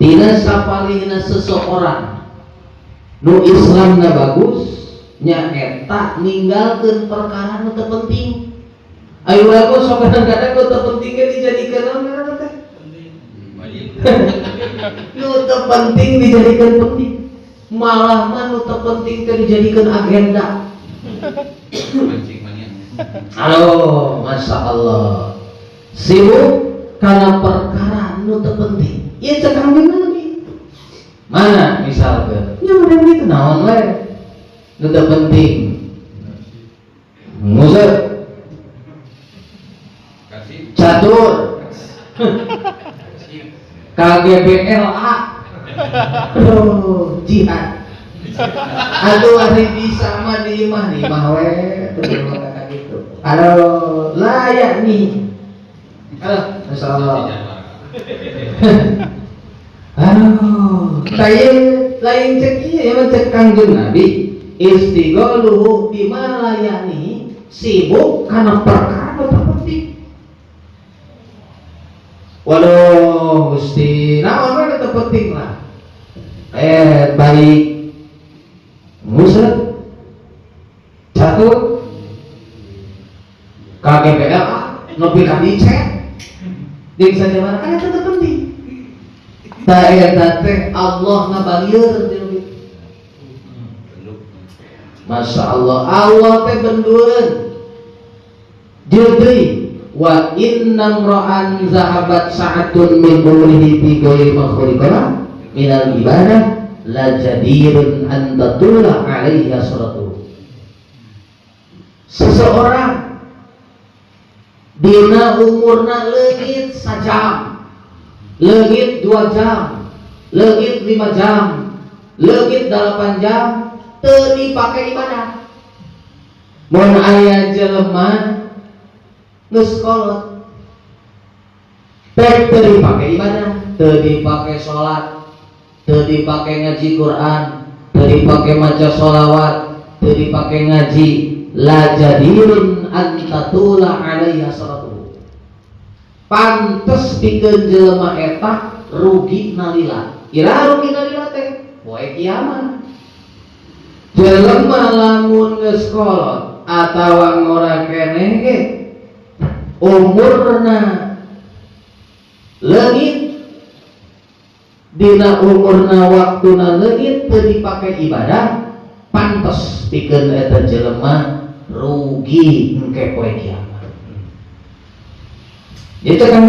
tina sapalihna seseorang nu Islamna bagus nyaeta ninggalkeun perkara nu teu penting. Ayo aku sok kadang-kadang nu teu penting dijadikeun naon teh? Nu teu penting dijadikeun penting. Malah mah nu teu penting teh dijadikeun agenda. Halo, masya Allah. Sibuk karena perkara nu teu penting. Ieu cek kami nabi. Mana misalkan? Ya udah gitu naon we. Nu teu penting. Musik. Catur. KGBLA. Jihad. Aduh hari bisa mah di imah we tuh kata gitu. Halo, layak nih. Halo, masyaallah. Aduh, lain cek ieu ya cek Kangjeng Nabi. Istighaluhu bima layani, sibuk karena perkara terpenting. Waduh, Gusti, naon we terpenting lah. Baik musik, catur, KGBLA, nepi ka dicek, jeung sajaman kan eta teu penting. Ta eta teh Allah ngabalieur jeung Masya Allah, Allah teh bendueun. Jadi wa innam ra'an zahabat sa'atun min umrihi fi ghairi makhluqah minal ibadah la jadirun an tatula alaihi asratu. Seseorang dina umurna leungit sajam, leungit 2 jam, leungit 5 jam, leungit 8 jam teu dipake ibadah. Mun aya jelema geus kolot teu dipake ibadah, teu dipake salat, teu dipake ngaji Quran, teu dipake maca sholawat, teu dipake ngaji, la jadirun an tatula alaiha salatu. Pantes pikeun jelema eta rugi nalila. Ira rugi nalila teh poe kiamat. Jelema lamun geus kolot atawa ngora keneh ge umurna leungit, dina umurna waktuna leungit teu dipake ibadah, pantes pikeun eta jelema rugi engke poe kiamat. Itu kan